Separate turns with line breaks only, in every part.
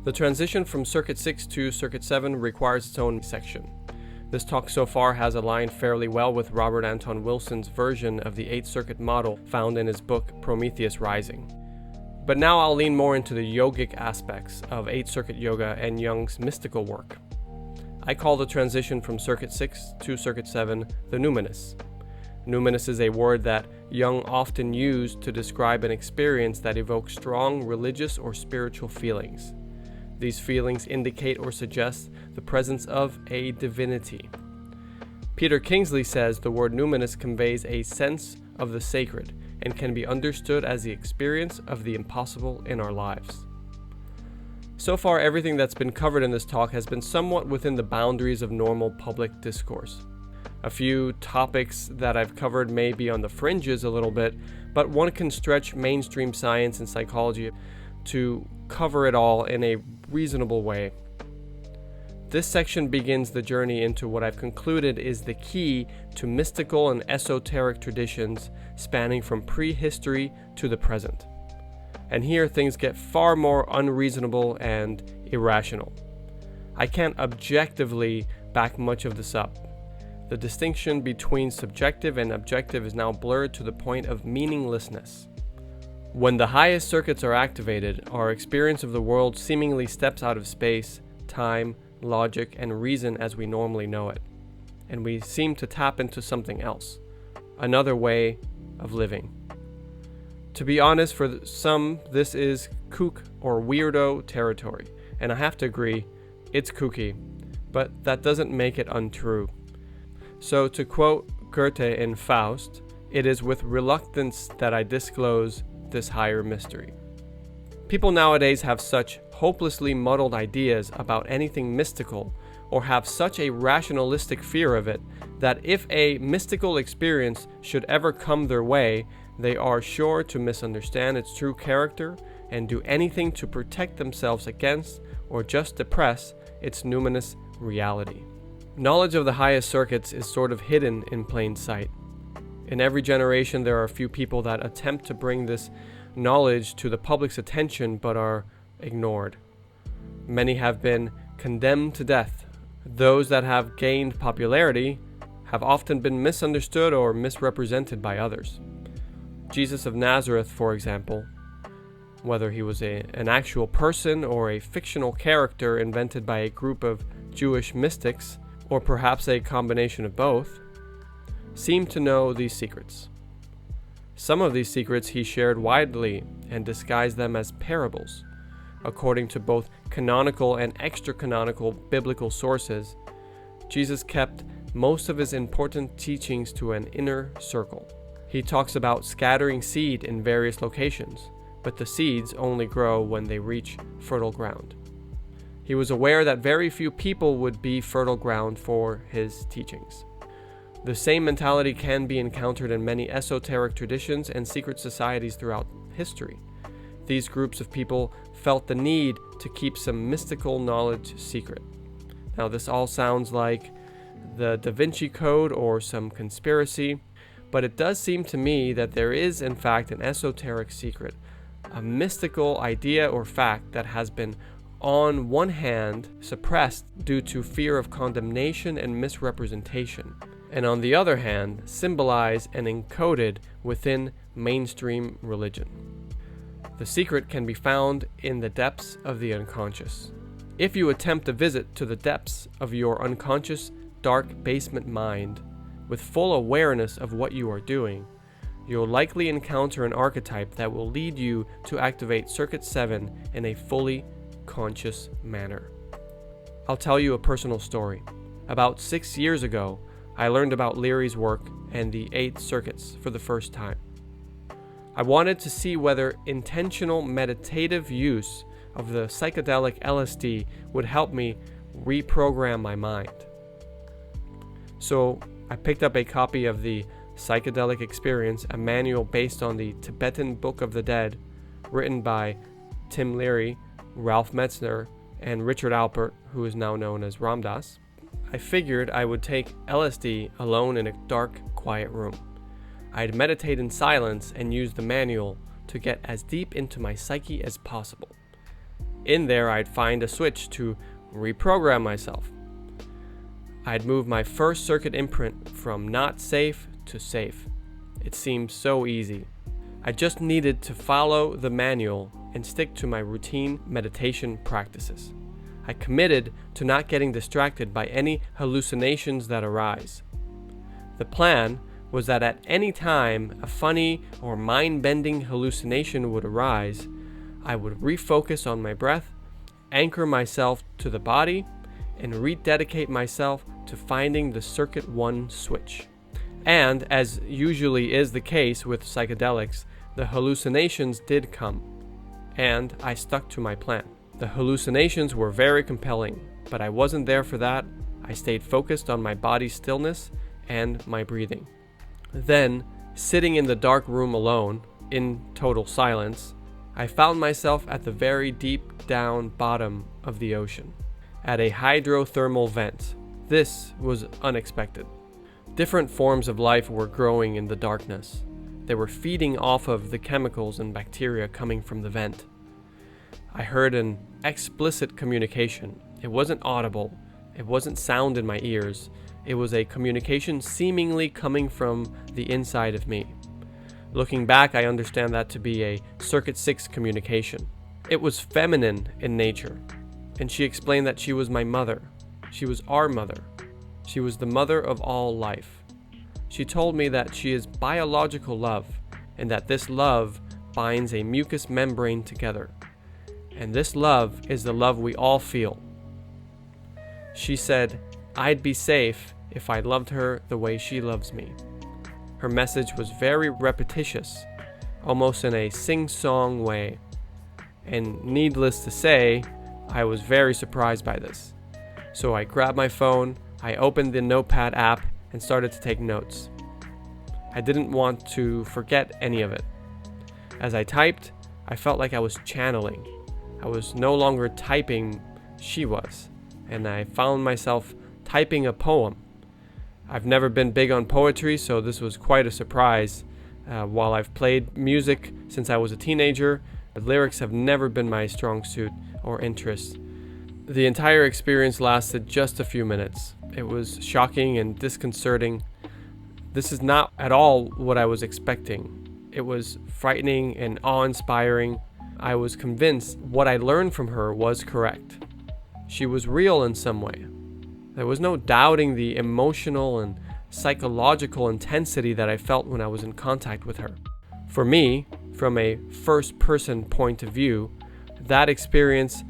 The transition from Circuit 6 to Circuit 7 requires its own section. This talk so far has aligned fairly well with Robert Anton Wilson's version of the 8th Circuit model found in his book Prometheus Rising. But now I'll lean more into the yogic aspects of 8th Circuit Yoga and Jung's mystical work. I call the transition from Circuit 6 to Circuit 7 the Numinous. Numinous is a word that Jung often used to describe an experience that evokes strong religious or spiritual feelings. These feelings indicate or suggest the presence of a divinity. Peter Kingsley says the word numinous conveys a sense of the sacred and can be understood as the experience of the impossible in our lives. So far, everything that's been covered in this talk has been somewhat within the boundaries of normal public discourse. A few topics that I've covered may be on the fringes a little bit, but one can stretch mainstream science and psychology to cover it all in a reasonable way. This section begins the journey into what I've concluded is the key to mystical and esoteric traditions spanning from prehistory to the present. And here things get far more unreasonable and irrational. I can't objectively back much of this up. The distinction between subjective and objective is now blurred to the point of meaninglessness. When the highest circuits are activated, our experience of the world seemingly steps out of space, time, logic, and reason as we normally know it, and we seem to tap into something else, another way of living. To be honest, for some, this is kook or weirdo territory, and I have to agree, it's kooky, but that doesn't make it untrue. So to quote Goethe in Faust, it is with reluctance that I disclose this higher mystery. People nowadays have such hopelessly muddled ideas about anything mystical, or have such a rationalistic fear of it, that if a mystical experience should ever come their way, they are sure to misunderstand its true character and do anything to protect themselves against or just suppress its numinous reality. Knowledge of the highest circuits is sort of hidden in plain sight. In every generation, there are a few people that attempt to bring this knowledge to the public's attention but are ignored. Many have been condemned to death. Those that have gained popularity have often been misunderstood or misrepresented by others. Jesus of Nazareth, for example, whether he was an actual person or a fictional character invented by a group of Jewish mystics, or perhaps a combination of both, seemed to know these secrets. Some of these secrets he shared widely and disguised them as parables. According to both canonical and extra-canonical biblical sources, Jesus kept most of his important teachings to an inner circle. He talks about scattering seed in various locations, but the seeds only grow when they reach fertile ground. He was aware that very few people would be fertile ground for his teachings. The same mentality can be encountered in many esoteric traditions and secret societies throughout history. These groups of people felt the need to keep some mystical knowledge secret. Now, this all sounds like the Da Vinci Code or some conspiracy, but it does seem to me that there is, in fact, an esoteric secret, a mystical idea or fact that has been, on one hand, suppressed due to fear of condemnation and misrepresentation, and on the other hand, symbolized and encoded within mainstream religion. The secret can be found in the depths of the unconscious. If you attempt a visit to the depths of your unconscious, dark basement mind, with full awareness of what you are doing, you'll likely encounter an archetype that will lead you to activate Circuit 7 in a fully conscious manner. I'll tell you a personal story. About 6 years ago, I learned about Leary's work and the 8 circuits for the first time. I wanted to see whether intentional meditative use of the psychedelic LSD would help me reprogram my mind. So I picked up a copy of the Psychedelic Experience, a manual based on the Tibetan Book of the Dead, written by Tim Leary, Ralph Metzner, and Richard Alpert, who is now known as Ram Dass. I figured I would take LSD alone in a dark, quiet room. I'd meditate in silence and use the manual to get as deep into my psyche as possible. in there I'd find a switch to reprogram myself. I'd move my first circuit imprint from not safe to safe. It seemed so easy. I just needed to follow the manual and stick to my routine meditation practices. I committed to not getting distracted by any hallucinations that arise. The plan was that at any time a funny or mind-bending hallucination would arise, I would refocus on my breath, anchor myself to the body, and rededicate myself to finding the Circuit 1 switch. And, as usually is the case with psychedelics, the hallucinations did come, and I stuck to my plan. The hallucinations were very compelling, but I wasn't there for that. I stayed focused on my body's stillness and my breathing. Then, sitting in the dark room alone, in total silence, I found myself at the very deep down bottom of the ocean, at a hydrothermal vent. This was unexpected. Different forms of life were growing in the darkness. They were feeding off of the chemicals and bacteria coming from the vent. I heard an explicit communication. It wasn't audible. It wasn't sound in my ears. It was a communication seemingly coming from the inside of me. Looking back, I understand that to be a Circuit 6 communication. It was feminine in nature, and she explained that she was my mother. She was our mother. She was the mother of all life. She told me that she is biological love, and that this love binds a mucous membrane together. And this love is the love we all feel. She said, I'd be safe if I loved her the way she loves me. Her message was very repetitious, almost in a sing-song way. And needless to say, I was very surprised by this. So I grabbed my phone, I opened the Notepad app, and started to take notes. I didn't want to forget any of it. As I typed, I felt like I was channeling. I was no longer typing, she was, and I found myself typing a poem. I've never been big on poetry, so this was quite a surprise. While I've played music since I was a teenager, the lyrics have never been my strong suit or interest. The entire experience lasted just a few minutes. It was shocking and disconcerting. This is not at all what I was expecting. It was frightening and awe-inspiring. I was convinced what I learned from her was correct. She was real in some way. There was no doubting the emotional and psychological intensity that I felt when I was in contact with her. For me, from a first-person point of view, that experience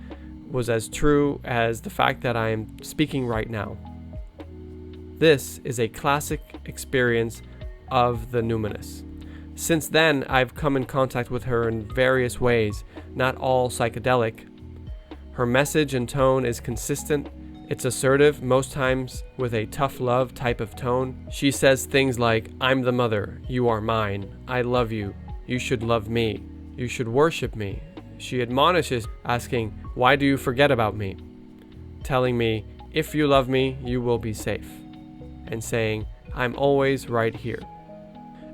was as true as the fact that I am speaking right now. This is a classic experience of the Numinous. Since then, I've come in contact with her in various ways, not all psychedelic. Her message and tone is consistent. It's assertive, most times with a tough love type of tone. She says things like, I'm the mother, you are mine, I love you, you should love me, you should worship me. She admonishes, asking, why do you forget about me? Telling me, if you love me, you will be safe. And saying, I'm always right here.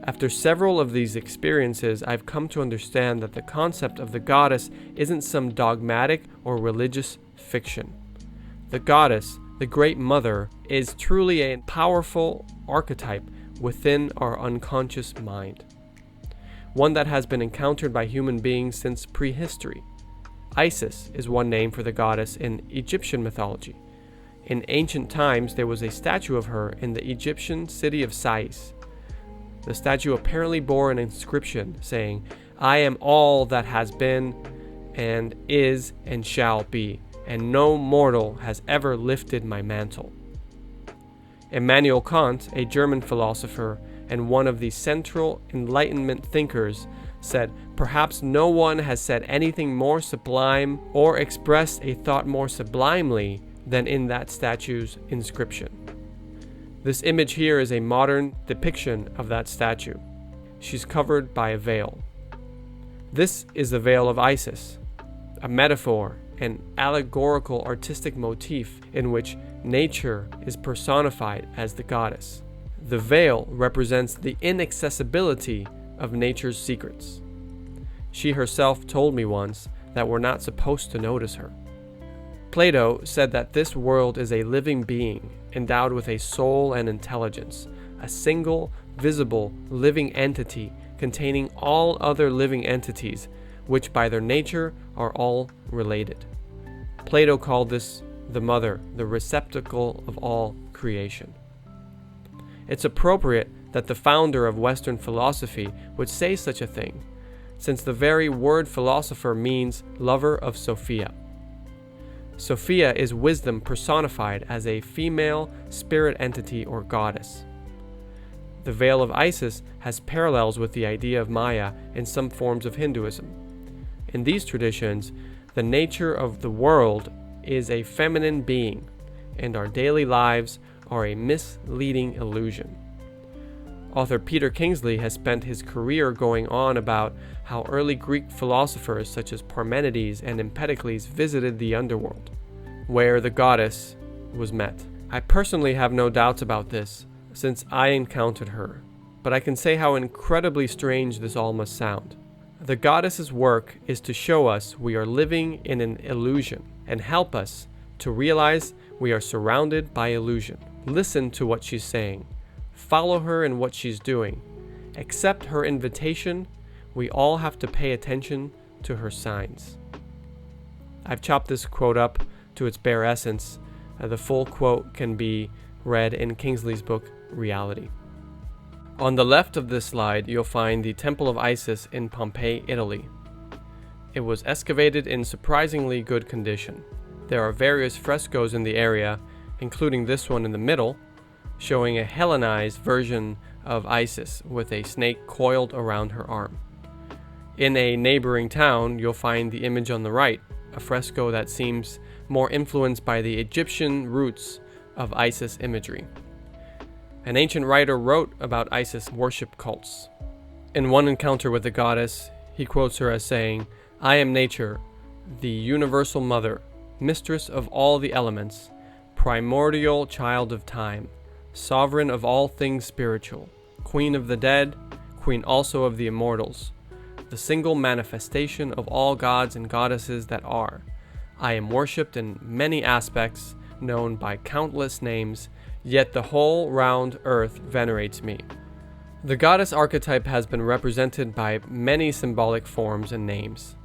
After several of these experiences, I've come to understand that the concept of the goddess isn't some dogmatic or religious fiction. The goddess, the Great Mother, is truly a powerful archetype within our unconscious mind. One that has been encountered by human beings since prehistory. Isis is one name for the goddess in Egyptian mythology. In ancient times, there was a statue of her in the Egyptian city of Sais. The statue apparently bore an inscription saying, I am all that has been, and is, and shall be, and no mortal has ever lifted my mantle. Immanuel Kant, a German philosopher and one of the central Enlightenment thinkers, said, perhaps no one has said anything more sublime or expressed a thought more sublimely than in that statue's inscription. This image here is a modern depiction of that statue. She's covered by a veil. This is the veil of Isis, a metaphor, an allegorical artistic motif in which nature is personified as the goddess. The veil represents the inaccessibility of nature's secrets. She herself told me once that we're not supposed to notice her. Plato said that this world is a living being endowed with a soul and intelligence, a single, visible, living entity containing all other living entities, which by their nature are all related. Plato called this the mother, the receptacle of all creation. It's appropriate that the founder of Western philosophy would say such a thing, since the very word philosopher means lover of Sophia. Sophia is wisdom personified as a female spirit entity or goddess. The veil of Isis has parallels with the idea of Maya in some forms of Hinduism. In these traditions, the nature of the world is a feminine being, and our daily lives are a misleading illusion. Author Peter Kingsley has spent his career going on about how early Greek philosophers such as Parmenides and Empedocles visited the underworld, where the goddess was met. I personally have no doubts about this, since I encountered her, but I can say how incredibly strange this all must sound. The goddess's work is to show us we are living in an illusion and help us to realize we are surrounded by illusion. Listen to what she's saying. Follow her in what she's doing. Accept her invitation. We all have to pay attention to her signs. I've chopped this quote up to its bare essence. The full quote can be read in Kingsley's book, Reality. On the left of this slide, you'll find the Temple of Isis in Pompeii, Italy. It was excavated in surprisingly good condition. There are various frescoes in the area, including this one in the middle, showing a Hellenized version of Isis with a snake coiled around her arm. In a neighboring town, you'll find the image on the right, a fresco that seems more influenced by the Egyptian roots of Isis imagery. An ancient writer wrote about Isis worship cults. In one encounter with the goddess, he quotes her as saying, "I am nature, the universal mother, mistress of all the elements, primordial child of time, sovereign of all things spiritual, queen of the dead, queen also of the immortals, the single manifestation of all gods and goddesses that are. I am worshipped in many aspects, known by countless names, yet the whole round earth venerates me." The goddess archetype has been represented by many symbolic forms and names.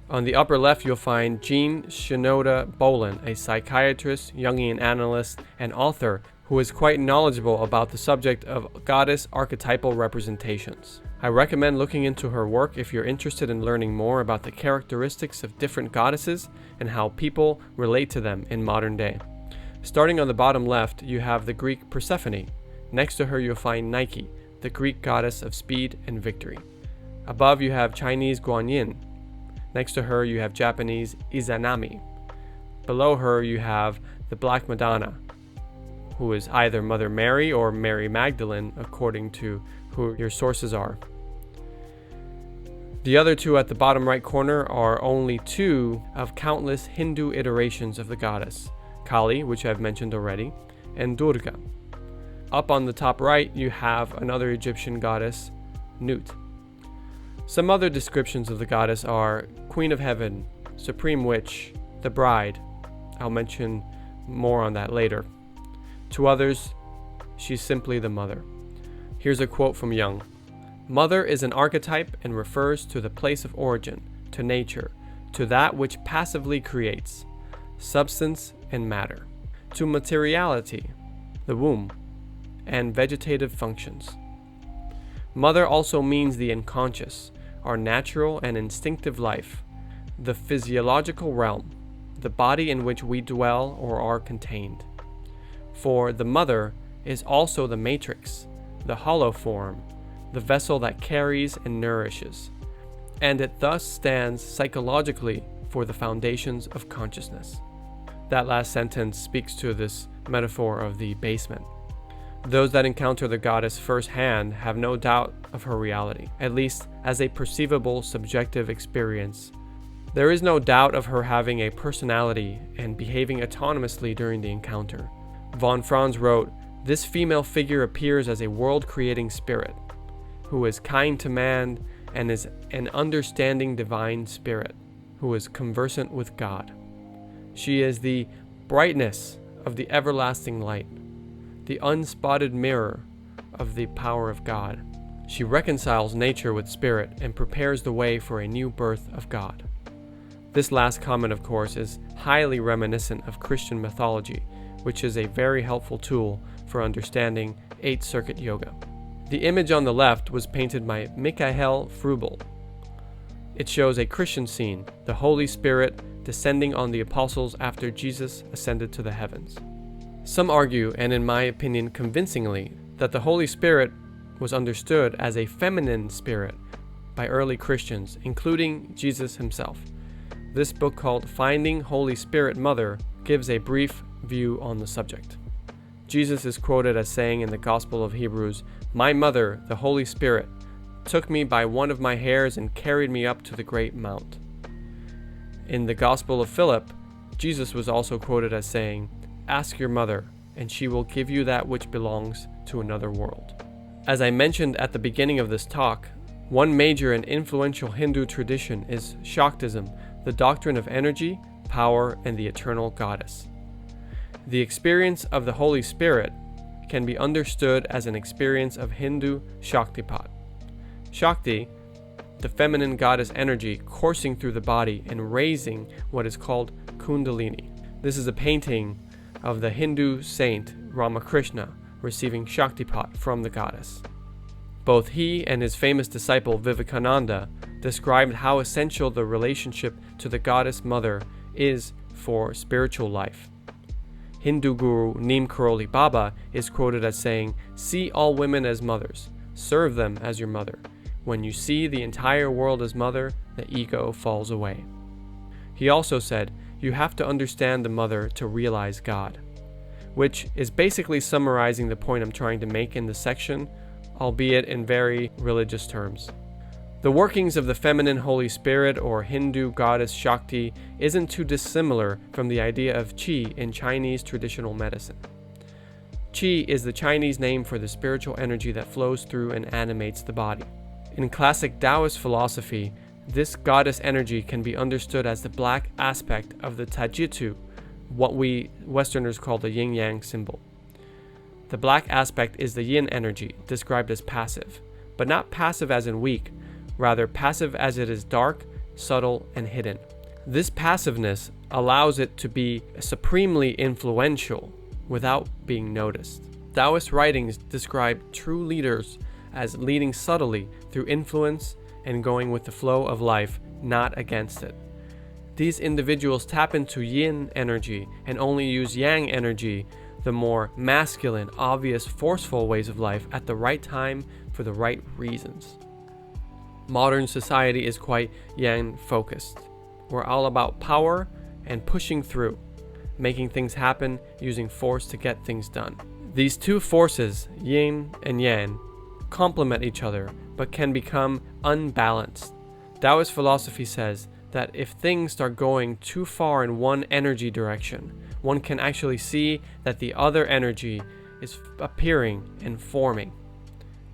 On the upper left, you'll find Jean Shinoda Bolin, a psychiatrist, Jungian analyst, and author who is quite knowledgeable about the subject of goddess archetypal representations. I recommend looking into her work if you're interested in learning more about the characteristics of different goddesses and how people relate to them in modern day. Starting on the bottom left, you have the Greek Persephone. Next to her, you'll find Nike, the Greek goddess of speed and victory. Above, you have Chinese Guanyin. Next to her, you have Japanese Izanami. Below her, you have the Black Madonna, who is either Mother Mary or Mary Magdalene, according to who your sources are. The other two at the bottom right corner are only two of countless Hindu iterations of the goddess, Kali, which I've mentioned already, and Durga. Up on the top right, you have another Egyptian goddess, Nut. Some other descriptions of the goddess are Queen of Heaven, Supreme Witch, the Bride. I'll mention more on that later. To others, she's simply the Mother. Here's a quote from Jung. "Mother is an archetype and refers to the place of origin, to nature, to that which passively creates, substance and matter, to materiality, the womb, and vegetative functions. Mother also means the unconscious, our natural and instinctive life, the physiological realm, the body in which we dwell or are contained. For the mother is also the matrix, the hollow form, the vessel that carries and nourishes, and it thus stands psychologically for the foundations of consciousness." That last sentence speaks to this metaphor of the basement. Those that encounter the goddess firsthand have no doubt of her reality, at least as a perceivable subjective experience. There is no doubt of her having a personality and behaving autonomously during the encounter. Von Franz wrote, "This female figure appears as a world-creating spirit, who is kind to man and is an understanding divine spirit. who is conversant with God. She is the brightness of the everlasting light, the unspotted mirror of the power of God. She reconciles nature with spirit and prepares the way for a new birth of God. This last comment, of course, is highly reminiscent of Christian mythology, which is a very helpful tool for understanding 8th Circuit Yoga. The image on the left was painted by Michael Frubel. It shows a Christian scene, the Holy Spirit descending on the apostles after Jesus ascended to the heavens. Some argue, and in my opinion convincingly, that the Holy Spirit was understood as a feminine spirit by early Christians, including Jesus himself. This book, called Finding Holy Spirit Mother, gives a brief view on the subject. Jesus is quoted as saying in the Gospel of Hebrews, "My mother, the Holy Spirit, took me by one of my hairs and carried me up to the great mount." In the Gospel of Philip, Jesus was also quoted as saying, "Ask your mother, and she will give you that which belongs to another world." As I mentioned at the beginning of this talk, one major and influential Hindu tradition is Shaktism, the doctrine of energy, power, and the eternal goddess. The experience of the Holy Spirit can be understood as an experience of Hindu Shaktipat. Shakti, the feminine goddess energy coursing through the body and raising what is called Kundalini. This is a painting of the Hindu saint Ramakrishna receiving Shaktipat from the goddess. Both he and his famous disciple Vivekananda described how essential the relationship to the goddess mother is for spiritual life. Hindu guru Neem Karoli Baba is quoted as saying, "See all women as mothers. Serve them as your mother. When you see the entire world as mother, the ego falls away." He also said, "You have to understand the mother to realize God," which is basically summarizing the point I'm trying to make in this section, albeit in very religious terms. The workings of the feminine Holy Spirit or Hindu goddess Shakti isn't too dissimilar from the idea of Qi in Chinese traditional medicine. Qi is the Chinese name for the spiritual energy that flows through and animates the body. In classic Taoist philosophy, this goddess energy can be understood as the black aspect of the Tajitu, what we Westerners call the yin-yang symbol. The black aspect is the yin energy, described as passive, but not passive as in weak, rather passive as it is dark, subtle, and hidden. This passiveness allows it to be supremely influential without being noticed. Taoist writings describe true leaders as leading subtly through influence and going with the flow of life, not against it. These individuals tap into yin energy and only use yang energy, the more masculine, obvious, forceful ways of life at the right time for the right reasons. Modern society is quite yang-focused. We're all about power and pushing through, making things happen using force to get things done. These two forces, yin and yang, complement each other but can become unbalanced. Taoist philosophy says that if things start going too far in one energy direction, one can actually see that the other energy is appearing and forming.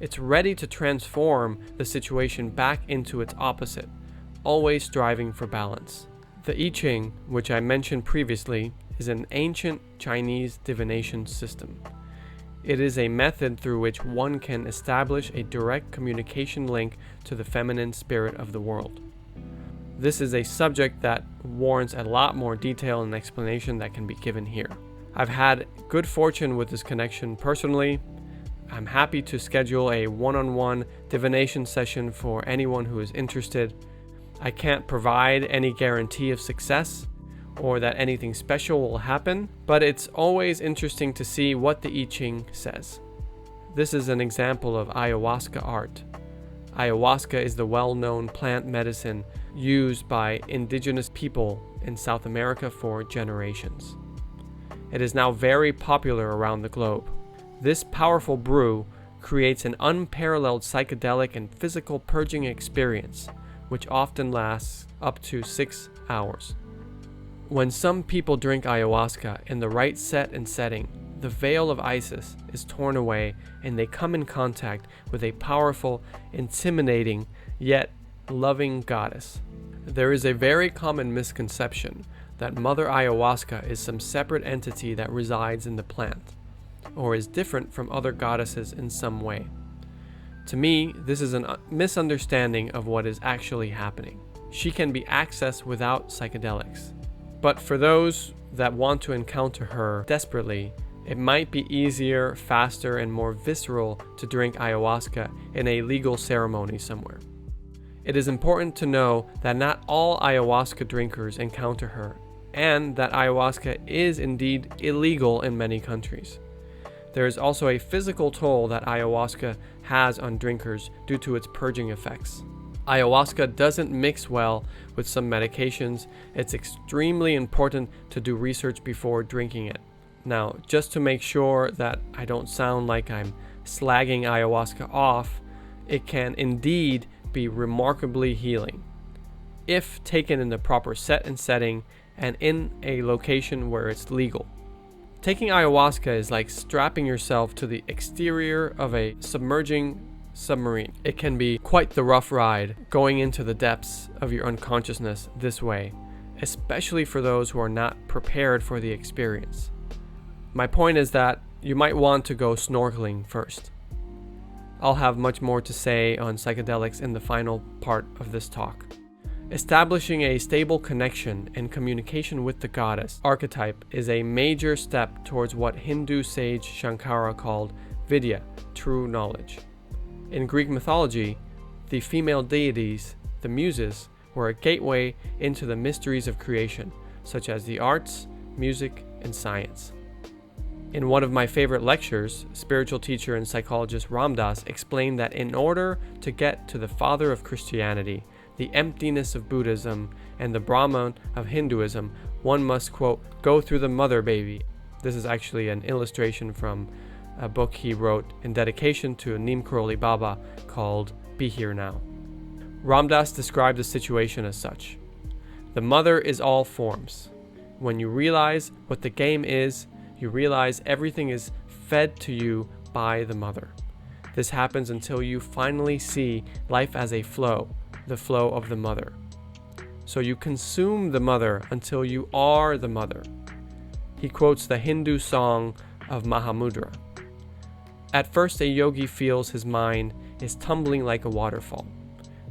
It's ready to transform the situation back into its opposite, always striving for balance. The I Ching, which I mentioned previously, is an ancient Chinese divination system. It is a method through which one can establish a direct communication link to the feminine spirit of the world. This is a subject that warrants a lot more detail and explanation that can be given here. I've had good fortune with this connection personally. I'm happy to schedule a one-on-one divination session for anyone who is interested. I can't provide any guarantee of success or that anything special will happen, but it's always interesting to see what the I Ching says. This is an example of ayahuasca art. Ayahuasca is the well-known plant medicine used by indigenous people in South America for generations. It is now very popular around the globe. This powerful brew creates an unparalleled psychedelic and physical purging experience, which often lasts up to 6 hours. When some people drink ayahuasca in the right set and setting, the veil of Isis is torn away and they come in contact with a powerful, intimidating, yet loving goddess. There is a very common misconception that Mother Ayahuasca is some separate entity that resides in the plant, or is different from other goddesses in some way. To me, this is a misunderstanding of what is actually happening. She can be accessed without psychedelics. But for those that want to encounter her desperately, it might be easier, faster, and more visceral to drink ayahuasca in a legal ceremony somewhere. It is important to know that not all ayahuasca drinkers encounter her, and that ayahuasca is indeed illegal in many countries. There is also a physical toll that ayahuasca has on drinkers due to its purging effects. Ayahuasca doesn't mix well with some medications. It's extremely important to do research before drinking it. Now, just to make sure that I don't sound like I'm slagging ayahuasca off, it can indeed be remarkably healing if taken in the proper set and setting and in a location where it's legal. Taking ayahuasca is like strapping yourself to the exterior of a submerging submarine. It can be quite the rough ride going into the depths of your unconsciousness this way, especially for those who are not prepared for the experience. My point is that you might want to go snorkeling first. I'll have much more to say on psychedelics in the final part of this talk. Establishing a stable connection and communication with the goddess archetype is a major step towards what Hindu sage Shankara called Vidya, true knowledge. In Greek mythology, the female deities, the muses, were a gateway into the mysteries of creation, such as the arts, music, and science. In one of my favorite lectures, spiritual teacher and psychologist Ram Dass explained that in order to get to the father of Christianity, the emptiness of Buddhism, and the Brahman of Hinduism, one must, quote, go through the mother baby. This is actually an illustration from a book he wrote in dedication to Neem Karoli Baba called Be Here Now. Ram Dass described the situation as such. The mother is all forms. When you realize what the game is, you realize everything is fed to you by the mother. This happens until you finally see life as a flow, the flow of the mother. So you consume the mother until you are the mother. He quotes the Hindu song of Mahamudra. At first, a yogi feels his mind is tumbling like a waterfall.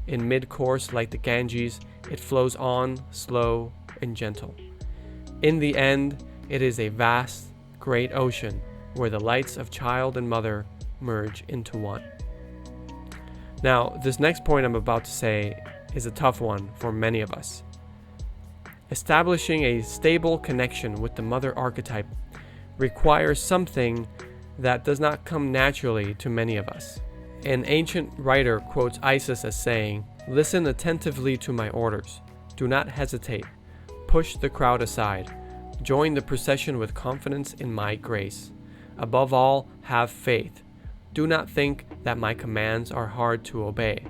In mid-course, like the Ganges, it flows on, slow and gentle. In the end, it is a vast, great ocean where the lights of child and mother merge into one. Now, this next point I'm about to say is a tough one for many of us. Establishing a stable connection with the mother archetype requires something that does not come naturally to many of us. An ancient writer quotes Isis as saying, "Listen attentively to my orders. Do not hesitate. Push the crowd aside. Join the procession with confidence in my grace. Above all, have faith. Do not think that my commands are hard to obey.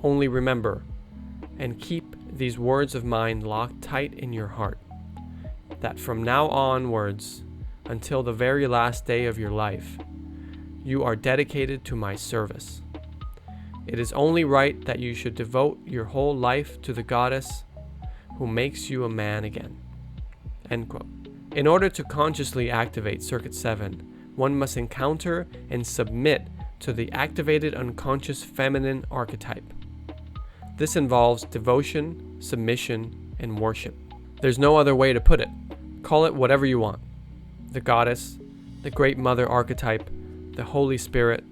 Only remember and keep these words of mine locked tight in your heart, that from now onwards, until the very last day of your life, you are dedicated to my service. It is only right that you should devote your whole life to the goddess who makes you a man again." End quote. In order to consciously activate Circuit 7, one must encounter and submit to the activated unconscious feminine archetype. This involves devotion, submission, and worship. There's no other way to put it. Call it whatever you want. The goddess, the great mother archetype, the Holy Spirit,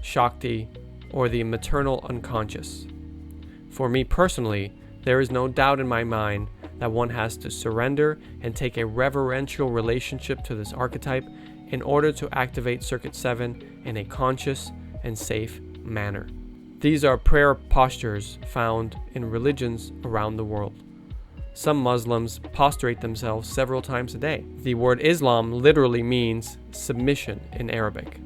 Shakti, or the maternal unconscious. For me personally, there is no doubt in my mind that one has to surrender and take a reverential relationship to this archetype in order to activate Circuit 7 in a conscious and safe manner. These are prayer postures found in religions around the world. Some Muslims prostrate themselves several times a day. The word Islam literally means submission in Arabic.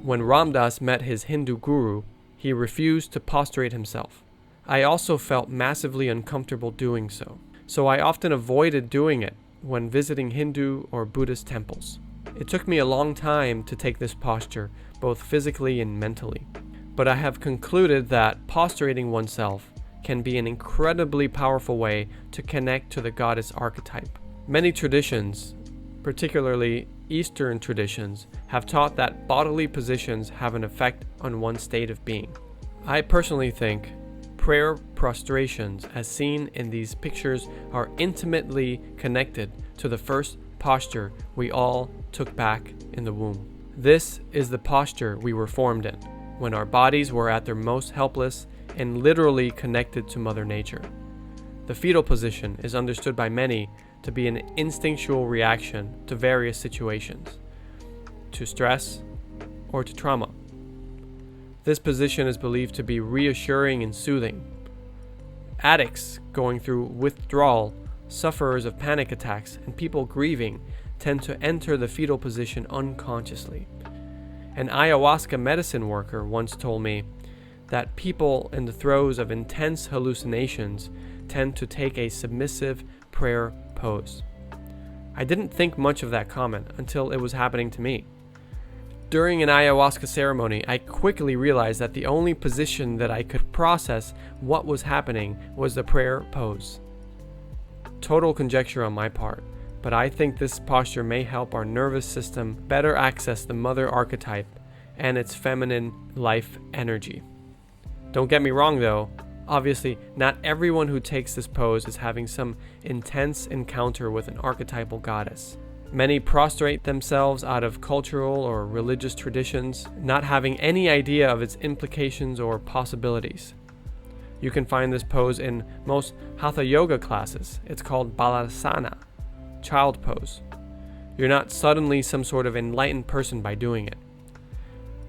When Ram Dass met his Hindu guru, he refused to prostrate himself. I also felt massively uncomfortable doing so, so I often avoided doing it when visiting Hindu or Buddhist temples. It took me a long time to take this posture, both physically and mentally, but I have concluded that prostrating oneself can be an incredibly powerful way to connect to the goddess archetype. Many traditions, particularly Eastern traditions, have taught that bodily positions have an effect on one's state of being. I personally think prayer prostrations, as seen in these pictures, are intimately connected to the first posture we all took back in the womb. This is the posture we were formed in, when our bodies were at their most helpless and literally connected to Mother Nature. The fetal position is understood by many to be an instinctual reaction to various situations, to stress or to trauma. This position is believed to be reassuring and soothing. Addicts going through withdrawal, sufferers of panic attacks, and people grieving tend to enter the fetal position unconsciously. An ayahuasca medicine worker once told me that people in the throes of intense hallucinations tend to take a submissive prayer pose. I didn't think much of that comment until it was happening to me. During an ayahuasca ceremony, I quickly realized that the only position that I could process what was happening was the prayer pose. Total conjecture on my part, but I think this posture may help our nervous system better access the mother archetype and its feminine life energy. Don't get me wrong though, obviously not everyone who takes this pose is having some intense encounter with an archetypal goddess. Many prostrate themselves out of cultural or religious traditions, not having any idea of its implications or possibilities. You can find this pose in most Hatha yoga classes. It's called Balasana, child pose. You're not suddenly some sort of enlightened person by doing it.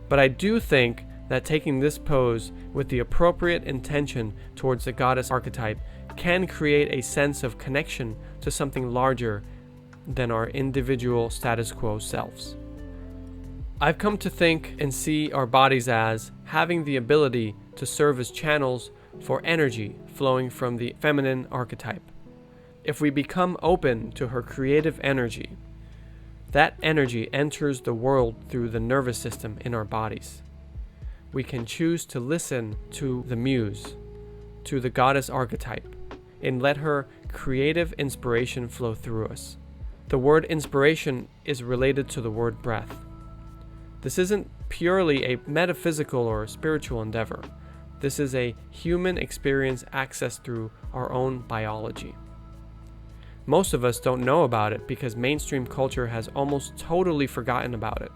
But I do think that taking this pose with the appropriate intention towards the goddess archetype can create a sense of connection to something larger than our individual status quo selves. I've come to think and see our bodies as having the ability to serve as channels for energy flowing from the feminine archetype. If we become open to her creative energy, that energy enters the world through the nervous system in our bodies. We can choose to listen to the muse, to the goddess archetype, and let her creative inspiration flow through us. The word inspiration is related to the word breath. This isn't purely a metaphysical or spiritual endeavor. This is a human experience accessed through our own biology. Most of us don't know about it because mainstream culture has almost totally forgotten about it.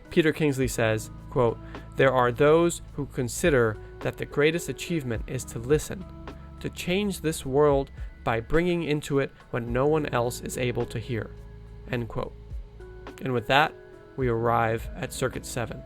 Peter Kingsley says, quote, "There are those who consider that the greatest achievement is to listen, to change this world by bringing into it what no one else is able to hear." End quote. And with that, we arrive at Circuit 7.